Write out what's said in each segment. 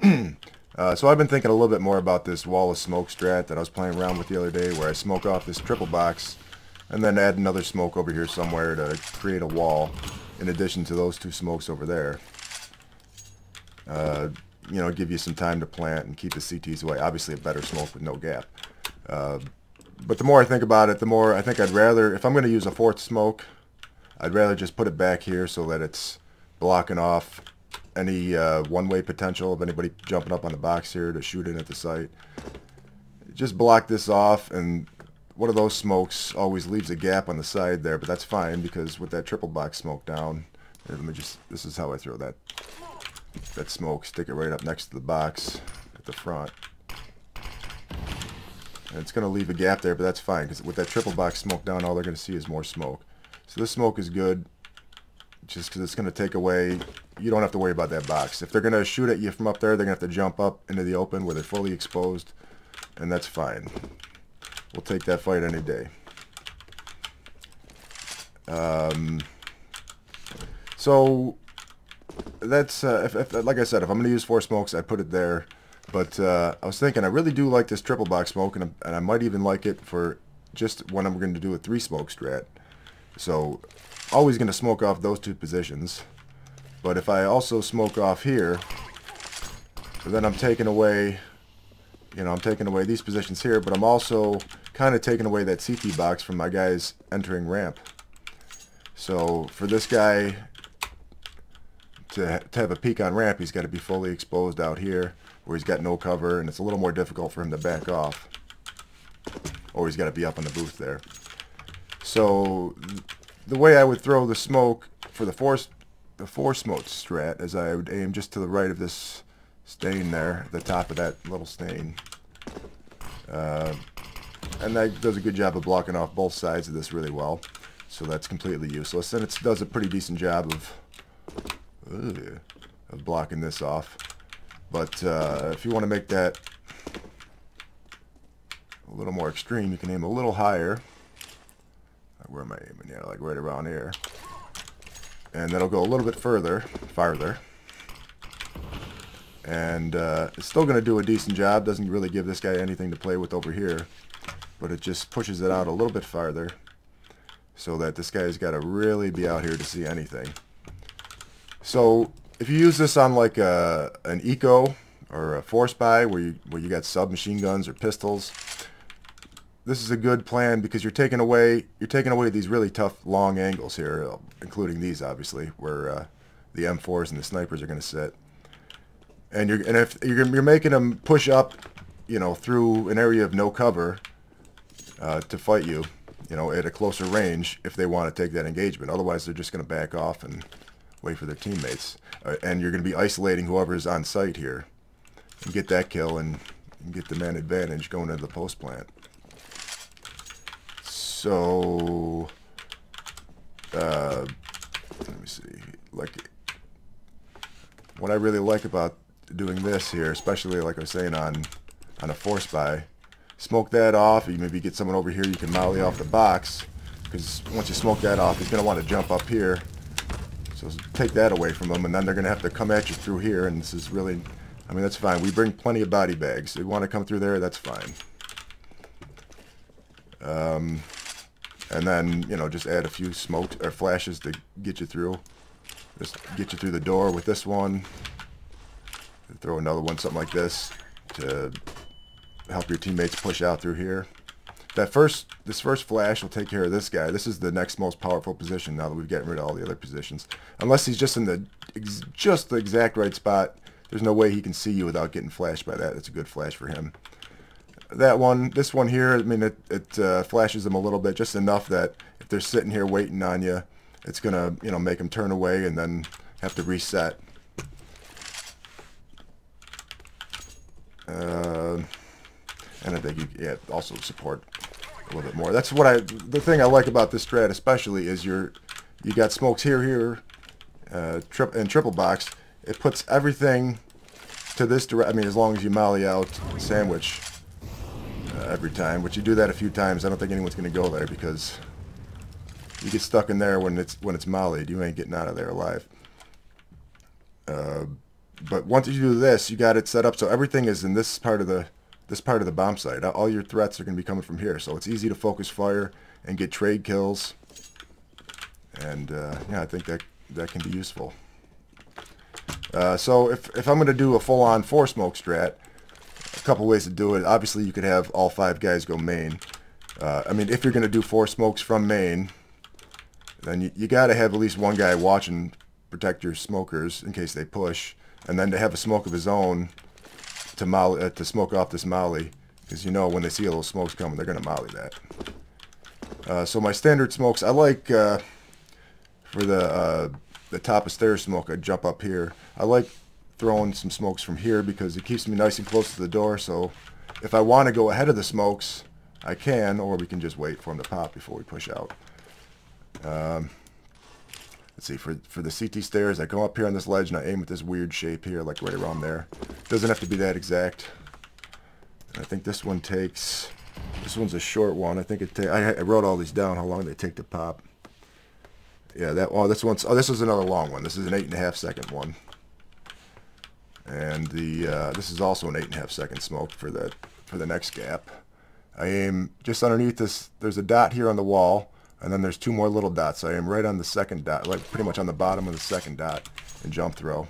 So I've been thinking a little bit more about this wall of smoke strat that I was playing around with the other day, where I smoke off this triple box and then add another smoke over here somewhere to create a wall in addition to those two smokes over there. You know, give you some time to plant and keep the CTs away. Obviously a better smoke with no gap. But the more I think about it, the more I think I'd rather, if I'm going to use a fourth smoke, I'd rather just put it back here so that it's blocking off any one-way potential of anybody jumping up on the box here to shoot in at the site. Just block this off, and one of those smokes always leaves a gap on the side there, but that's fine because with that triple box smoke down, here, let me just, this is how I throw that smoke, stick it right up next to the box at the front. And it's going to leave a gap there, but that's fine because with that triple box smoke down, all they're going to see is more smoke. So this smoke is good just because it's going to take away, you don't have to worry about that box. If they're going to shoot at you from up there, they're going to have to jump up into the open where they're fully exposed, and that's fine. We'll take that fight any day. So that's, like I said, if I'm going to use four smokes, I'd put it there. But I was thinking, I really do like this triple box smoke, and I might even like it for just when I'm going to do a three smoke strat. So always going to smoke off those two positions. But if I also smoke off here, then I'm taking away, you know, I'm taking away these positions here, but I'm also kind of taking away that CT box from my guys entering ramp. So for this guy to have a peek on ramp, he's got to be fully exposed out here where he's got no cover, and it's a little more difficult for him to back off. Or he's got to be up on the booth there. So the way I would throw the smoke for the four smoke strat is I would aim just to the right of this stain there, the top of that little stain. And that does a good job of blocking off both sides of this really well. So that's completely useless. And it does a pretty decent job of blocking this off. But if you want to make that a little more extreme, you can aim a little higher. Where am I aiming? Yeah, like right around here. And that'll go a little bit farther. And it's still going to do a decent job. Doesn't really give this guy anything to play with over here. But it just pushes it out a little bit farther so that this guy's got to really be out here to see anything. So if you use this on like an eco or a force buy where you got submachine guns or pistols, this is a good plan because you're taking away these really tough long angles here, including these obviously, where the M4s and the snipers are going to sit. And if you're making them push up, you know, through an area of no cover to fight you, you know, at a closer range if they want to take that engagement. Otherwise, they're just going to back off and wait for their teammates. And you're going to be isolating whoever's on site here and get that kill and get the man advantage going into the post plant. So, let me see, like, what I really like about doing this here, especially like I was saying on a force buy, smoke that off. You maybe get someone over here you can molly off the box, because once you smoke that off, he's going to want to jump up here. So take that away from them, and then they're going to have to come at you through here, and this is really, I mean, that's fine. We bring plenty of body bags. If you want to come through there, that's fine. And then, you know, just add a few smokes or flashes to get you through. Just get you through the door with this one. Throw another one, something like this, to help your teammates push out through here. This first flash will take care of this guy. This is the next most powerful position now that we've gotten rid of all the other positions. Unless he's just in the exact right spot, there's no way he can see you without getting flashed by that. It's a good flash for him. This one here, I mean, it flashes them a little bit, just enough that if they're sitting here waiting on you, it's gonna, you know, make them turn away and then have to reset. And I think you also support a little bit more. That's what the thing I like about this strat especially is you got smokes here, and triple box. It puts everything to this direct. I mean, as long as you molly out sandwich every time, which you do that a few times, I don't think anyone's going to go there because you get stuck in there when it's mollied. You ain't getting out of there alive. But once you do this, you got it set up so everything is in this part of the bomb site. All your threats are going to be coming from here, so it's easy to focus fire and get trade kills. And yeah, I think that can be useful. So if I'm going to do a full-on 4-smoke strat, a couple ways to do it. Obviously, you could have all 5 guys go main. I mean, if you're going to do 4 smokes from main, then you got to have at least one guy watching, protect your smokers in case they push, and then to have a smoke of his own to smoke off this molly, because you know when they see a little smokes coming, they're going to molly that. So my standard smokes, I like for the top of Stair Smoke, I jump up here. I like throwing some smokes from here because it keeps me nice and close to the door, so if I want to go ahead of the smokes, I can, or we can just wait for them to pop before we push out. Let's see, for the CT stairs, I go up here on this ledge and I aim at this weird shape here, like right around there. Doesn't have to be that exact. And I think this one's a short one. I think I wrote all these down, how long they take to pop. Yeah, this is another long one. This is an 8.5 second one. And this is also an 8.5 second smoke for the next gap. I aim just underneath this. There's a dot here on the wall, and then there's 2 more little dots. So I aim right on the second dot, like pretty much on the bottom of the second dot, and jump throw.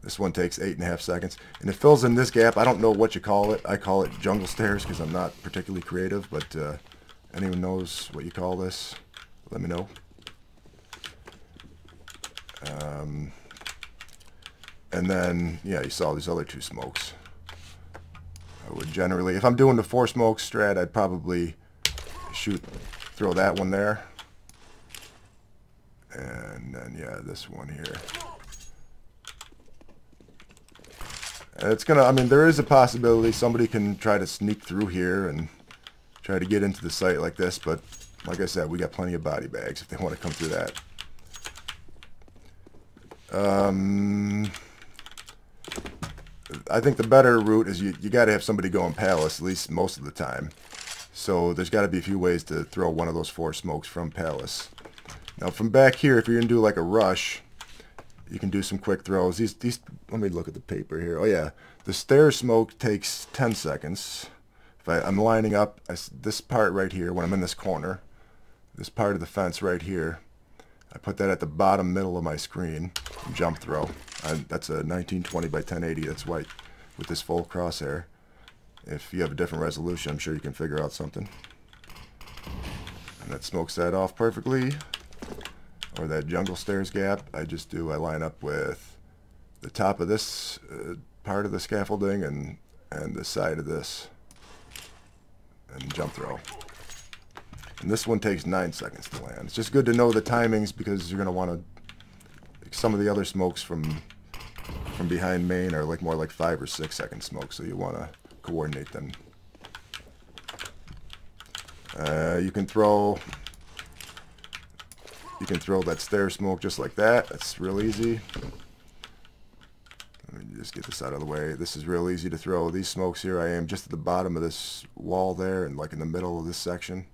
This one takes 8.5 seconds, and it fills in this gap. I don't know what you call it. I call it jungle stairs because I'm not particularly creative, but anyone knows what you call this, let me know. And then, yeah, you saw these other 2 smokes. I would generally, if I'm doing the 4 smoke strat, I'd probably throw that one there. And then, yeah, this one here. And it's gonna, I mean, there is a possibility somebody can try to sneak through here and try to get into the site like this, but like I said, we got plenty of body bags if they want to come through that. I think the better route is you got to have somebody going palace, at least most of the time. So there's got to be a few ways to throw one of those 4 smokes from palace. Now from back here, if you're going to do like a rush, you can do some quick throws. These. Let me look at the paper here. Oh yeah, the Stair Smoke takes 10 seconds. If I'm lining up this part right here, when I'm in this corner, this part of the fence right here, I put that at the bottom middle of my screen, and jump throw. That's a 1920 by 1080. That's white with this full crosshair. If you have a different resolution, I'm sure you can figure out something. And that smokes that off perfectly. Or that jungle stairs gap, I line up with the top of this part of the scaffolding and the side of this, and jump throw. And this one takes 9 seconds to land. It's just good to know the timings because you're going to want to, some of the other smokes from behind main are like more like 5 or 6 second smokes, so you want to coordinate them. You can throw that Stair Smoke just like that. That's real easy. Let me just get this out of the way. This is real easy to throw. These smokes here, I am just at the bottom of this wall there and like in the middle of this section.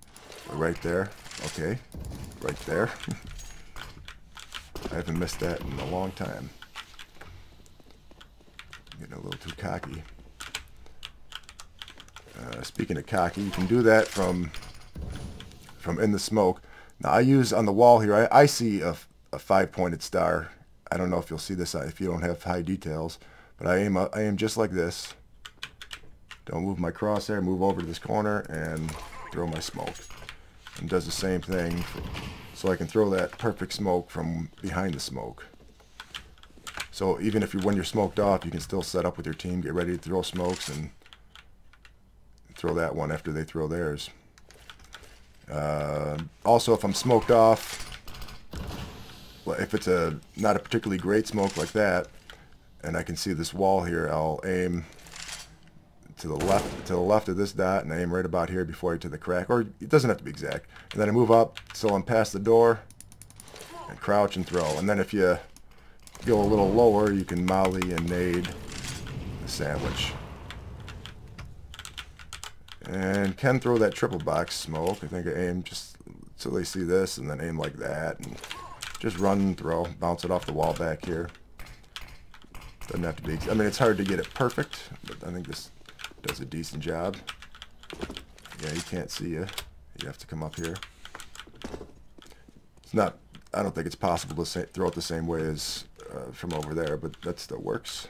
Right there. Okay. Right there. I haven't missed that in a long time. Getting a little too cocky. Speaking of cocky, you can do that from in the smoke. Now I use on the wall here, I see a 5-pointed star. I don't know if you'll see this if you don't have high details, but I aim just like this. Don't move my crosshair, move over to this corner and throw my smoke. And does the same thing so I can throw that perfect smoke from behind the smoke. So even if when you're smoked off, you can still set up with your team, get ready to throw smokes and throw that one after they throw theirs. Also, if I'm smoked off, if it's not a particularly great smoke like that, and I can see this wall here, I'll aim to the left of this dot, and I aim right about here before I hit the crack, or it doesn't have to be exact. And then I move up till I'm past the door, and crouch and throw. And then if you go a little lower, you can molly and nade the sandwich. And can throw that triple box smoke. I think I aim just so they see this, and then aim like that, and just run and throw, bounce it off the wall back here. Doesn't have to be. I mean, it's hard to get it perfect, but I think this does a decent job. Yeah, he can't see you. You have to come up here. It's not. I don't think it's possible to throw it the same way as from over there, but that still works.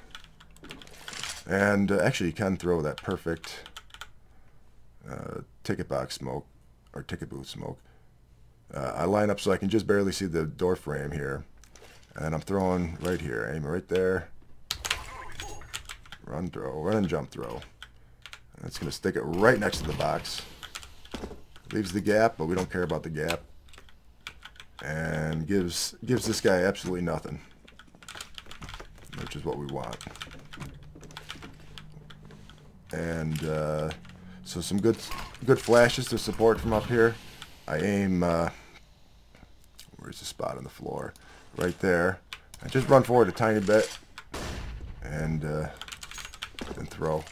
And actually, you can throw that perfect ticket box smoke or ticket booth smoke. I line up so I can just barely see the door frame here, and I'm throwing right here. Aim right there. Run, throw, run and jump throw. And it's going to stick it right next to the box. Leaves the gap, but we don't care about the gap. And gives this guy absolutely nothing, which is what we want. And so some good flashes to support from up here. I aim. Where's the spot on the floor? Right there. I just run forward a tiny bit, and then throw.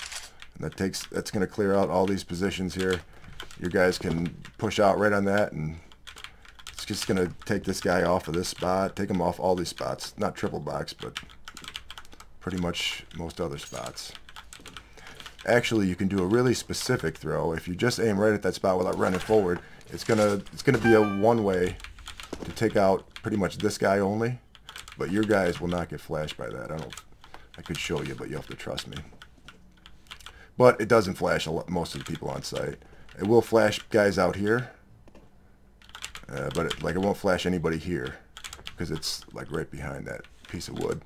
And that's going to clear out all these positions here. Your guys can push out right on that, and it's just going to take this guy off of this spot, take him off all these spots. Not triple box, but pretty much most other spots. Actually, you can do a really specific throw. If you just aim right at that spot without running forward, it's gonna be a one-way to take out pretty much this guy only. But your guys will not get flashed by that. I could show you, but you have to trust me. But it doesn't flash most of the people on site. It will flash guys out here, but it won't flash anybody here because it's like right behind that piece of wood.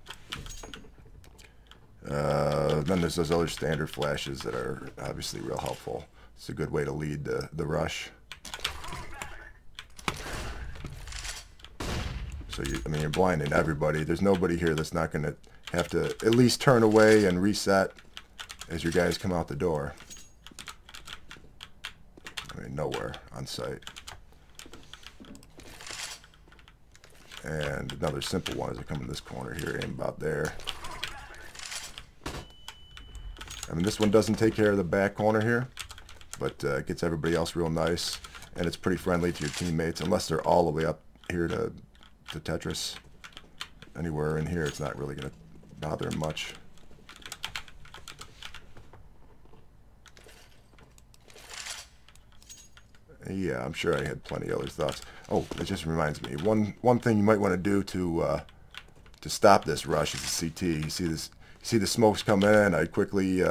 Then there's those other standard flashes that are obviously real helpful. It's a good way to lead the rush. So you're blinding everybody. There's nobody here that's not going to have to at least turn away and reset as your guys come out the door. I mean, nowhere on site. And another simple one is I come in this corner here, aim about there. I mean, this one doesn't take care of the back corner here, but it gets everybody else real nice, and it's pretty friendly to your teammates, unless they're all the way up here to Tetris. Anywhere in here, it's not really going to bother them much. Yeah, I'm sure I had plenty of other thoughts. Oh, it just reminds me. One thing you might want to do to stop this rush is the CT. You see this. See the smokes come in, I quickly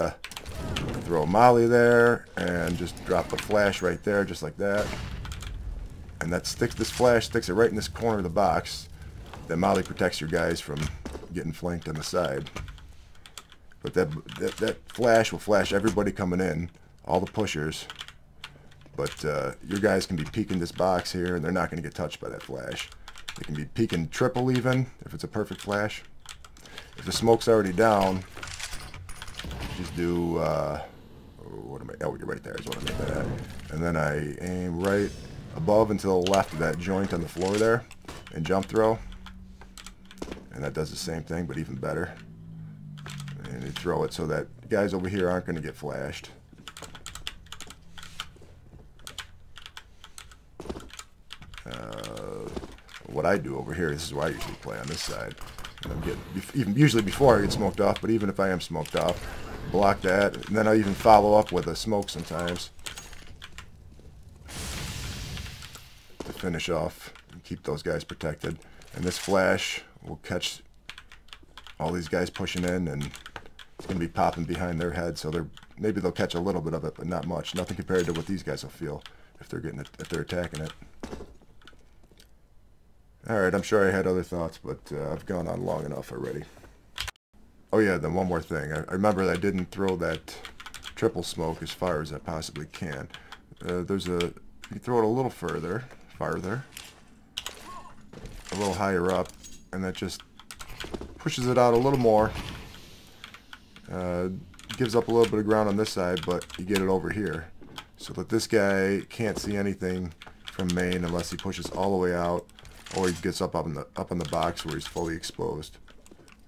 throw a molly there and just drop a flash right there, just like that. And this flash sticks it right in this corner of the box. That molly protects your guys from getting flanked on the side. But that flash will flash everybody coming in, all the pushers. But your guys can be peeking this box here, and they're not going to get touched by that flash. They can be peeking triple even, if it's a perfect flash. If the smoke's already down, just do, what am I, oh, you're right there is what I'm aiming at. And then I aim right above and to the left of that joint on the floor there, and jump throw. And that does the same thing, but even better. And you throw it so that guys over here aren't going to get flashed. What I do over here, this is where I usually play on this side. And I'm getting, usually before I get smoked off, but even if I am smoked off, block that, and then I even follow up with a smoke sometimes to finish off and keep those guys protected. And this flash will catch all these guys pushing in, and it's going to be popping behind their head, so maybe they'll catch a little bit of it, but not much. Nothing compared to what these guys will feel if they're getting it, if they're attacking it. Alright, I'm sure I had other thoughts, but I've gone on long enough already. Oh yeah, then one more thing. I remember that I didn't throw that triple smoke as far as I possibly can. You throw it a little farther, a little higher up, and that just pushes it out a little more. Gives up a little bit of ground on this side, but you get it over here. So that this guy can't see anything from main unless he pushes all the way out, or he gets up in the box where he's fully exposed,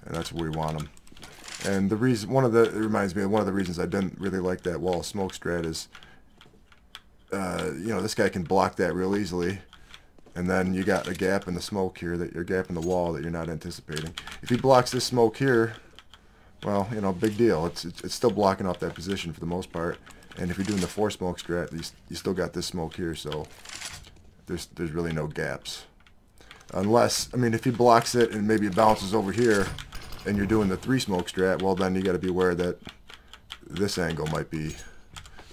and that's where we want him. And the reason, it reminds me of one of the reasons I didn't really like that wall of smoke strat is, you know, this guy can block that real easily, and then you got a gap in the smoke here, that you're gap in the wall that you're not anticipating. If he blocks this smoke here, well, you know, big deal. It's still blocking off that position for the most part. And if you're doing the 4 smoke strat, you still got this smoke here, so there's really no gaps. Unless, I mean, if he blocks it and maybe it bounces over here and you're doing the 3 smoke strat, well, then you got to be aware that this angle might be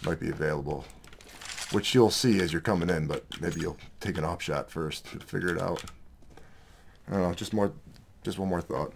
available, which you'll see as you're coming in, but maybe you'll take an off shot first to figure it out. I don't know, just one more thought.